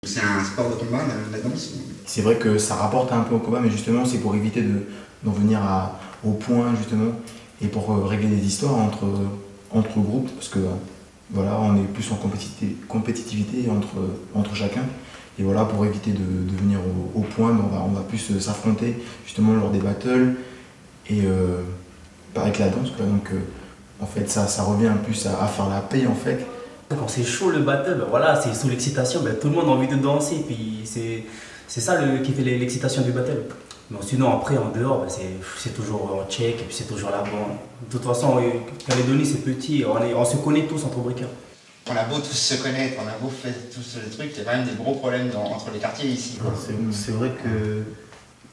C'est un sport de combat, la danse? C'est vrai que ça rapporte un peu au combat, mais justement c'est pour éviter d'en venir au point justement et pour régler des histoires entre groupes, parce que voilà, on est plus en compétitivité entre chacun. Et voilà, pour éviter de venir au point, on va plus s'affronter justement lors des battles et pareil que la danse, quoi. Donc en fait ça revient plus à faire la paix en fait. Quand c'est chaud le battle, voilà, c'est sous l'excitation, tout le monde a envie de danser, puis c'est ça qui fait l'excitation du battle. Mais sinon après en dehors, c'est toujours en check et puis c'est toujours là-bas. De toute façon, Calédonie c'est petit, on se connaît tous entre briqueurs. On a beau tous se connaître, on a beau faire tous les trucs, il y a quand même des gros problèmes entre les quartiers ici. C'est vrai que,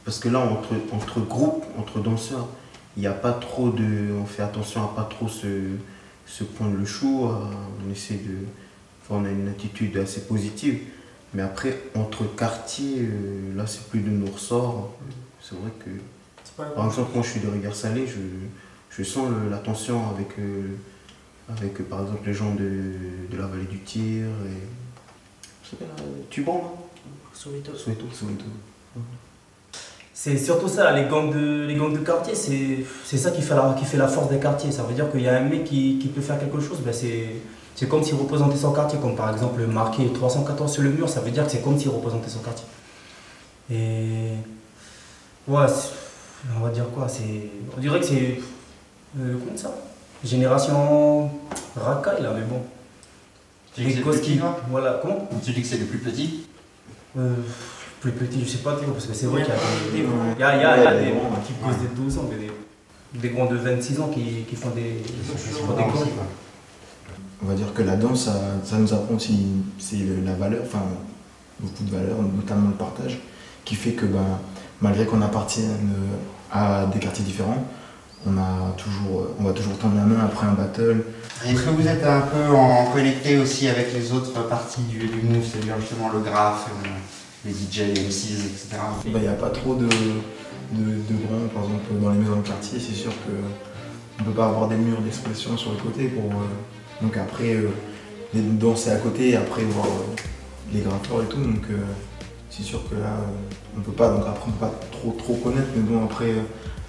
parce que là entre groupes, entre danseurs, il n'y a pas trop de, on fait attention à pas trop se prendre le chou, on essaie de, enfin, on a une attitude assez positive. Mais après, entre quartiers, là c'est plus de nos ressorts. C'est vrai que, par exemple, quand je suis de Rivière-Salée, je sens la tension avec par exemple les gens de la vallée du Tir et Tuban, Soweto. C'est surtout ça, les gangs de quartier, c'est ça qui fait la force des quartiers. Ça veut dire qu'il y a un mec qui peut faire quelque chose, c'est comme s'il représentait son quartier, comme par exemple marqué 314 sur le mur, ça veut dire que c'est comme s'il représentait son quartier. Et ouais, on va dire quoi, on dirait que c'est, comment ça, génération racaille là, mais bon. Tu dis que c'est le plus petit, toi? Voilà, comment? Tu dis que c'est le plus petit? Plus petit, je sais pas trop, parce que c'est vrai qu'il y a des qui posent des 12 ans, mais des grands de 26 ans qui font des grands. On va dire que la danse, ça nous apprend aussi la valeur, enfin beaucoup de valeurs, notamment le partage, qui fait que malgré qu'on appartienne à des quartiers différents, on va toujours tendre la main après un battle. Est-ce que vous êtes un peu en connecté aussi avec les autres parties du move, c'est-à-dire justement le graphe, les DJ, les MCs, etc. Il n'y a pas trop de grands, par exemple dans les maisons de quartier, c'est sûr qu'on ne peut pas avoir des murs d'expression sur le côté pour donc après danser à côté et après voir les graffeurs et tout, donc c'est sûr que là on peut pas, donc après on peut pas trop connaître, mais bon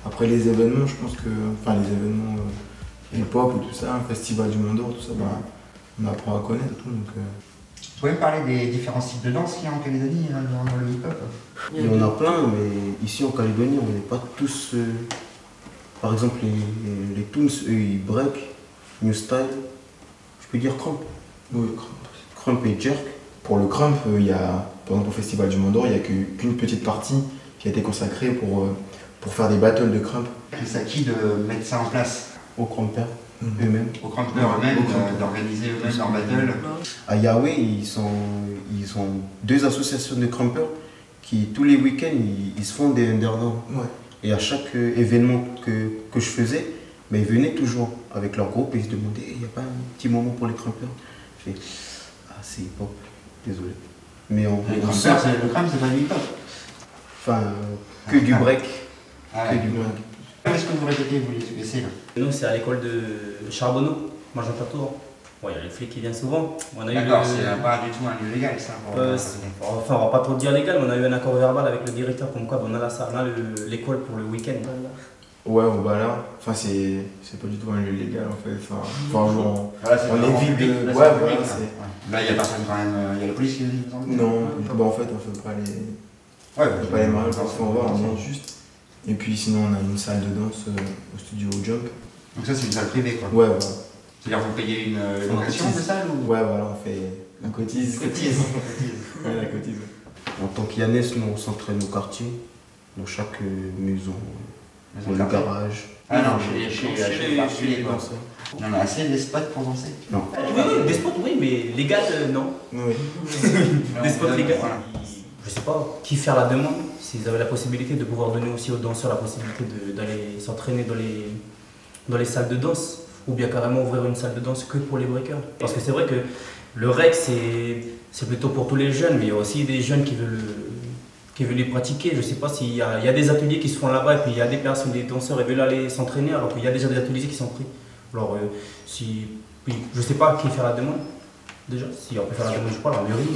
après les événements, je pense que, enfin les événements hip-hop ou tout ça, un festival du Mont d'Or, tout ça, on apprend à connaître et tout, donc Vous pouvez me parler des différents styles de danse qu'il y a en Calédonie dans le hip-hop? Il y en a plein, mais ici en Calédonie, on n'est pas tous... par exemple, les Toons, eux, ils break, New Style, je peux dire crump. oui, Crump et jerk. pour le crump, il y a, par exemple au festival du Mont d'Or, il n'y a qu'une petite partie qui a été consacrée pour faire des battles de crump. C'est à qui de mettre ça en place? Aux crumpers eux-mêmes. Aux crumpers eux-mêmes, d'organiser eux-mêmes leur battle? À Yahweh, ils ont deux associations de crumpers qui, tous les week-ends, ils se font des underground. Ouais. Et à chaque événement que je faisais, ils venaient toujours avec leur groupe et ils se demandaient il n'y a pas un petit moment pour les crumpers? Je fais c'est hip-hop, désolé. Mais Le crump, c'est pas du hip-hop. Enfin, que du break. Ah Que ouais. du break. Est-ce que vous répétez, vous les UBC là? Nous, c'est à l'école de Charbonneau, Magenta-Tour. Bon, il y a les flics qui viennent souvent. D'accord, c'est pas du tout un lieu légal ça. Enfin, on va pas trop dire légal, mais on a eu un accord verbal avec le directeur comme quoi on a l'école pour le week-end. Ouais, là, enfin c'est pas du tout un lieu légal en fait, enfin genre, Voilà, on évite de... Là, Ouais, public, voilà, là, il y a personne quand même, il y a la police qui est venue, il me semble. Non, en fait on fait pas les... Ouais, on fait pas les mariages, parfois on va, on danse juste. Et puis sinon on a une salle de danse au studio Jump. Donc ça c'est une salle privée quoi. Ouais, voilà. C'est-à-dire vous payez une location de salle ou... Ouais, voilà, on fait... On cotise. Ouais, la cotise. En tant qu'Yannès, nous on s'entraîne au quartier, dans chaque maison, dans le garage. Ah non, chez les danseurs. On a assez des spots pour danser? Non. Oui, des spots, oui, mais légal, non. Oui. Des spots légaux. Voilà. Je sais pas qui faire la demande, s'ils avaient la possibilité de pouvoir donner aussi aux danseurs la possibilité d'aller s'entraîner dans les salles de danse, ou bien carrément ouvrir une salle de danse que pour les breakers. Parce que c'est vrai que le rec c'est plutôt pour tous les jeunes, mais il y a aussi des jeunes qui veulent les pratiquer. Je sais pas s'il y a des ateliers qui se font là-bas et puis il y a des personnes, des danseurs, ils veulent aller s'entraîner alors qu'il y a déjà des ateliers qui sont pris. Alors oui, je sais pas qui faire la demande déjà, si on peut faire la demande, je crois, la mairie.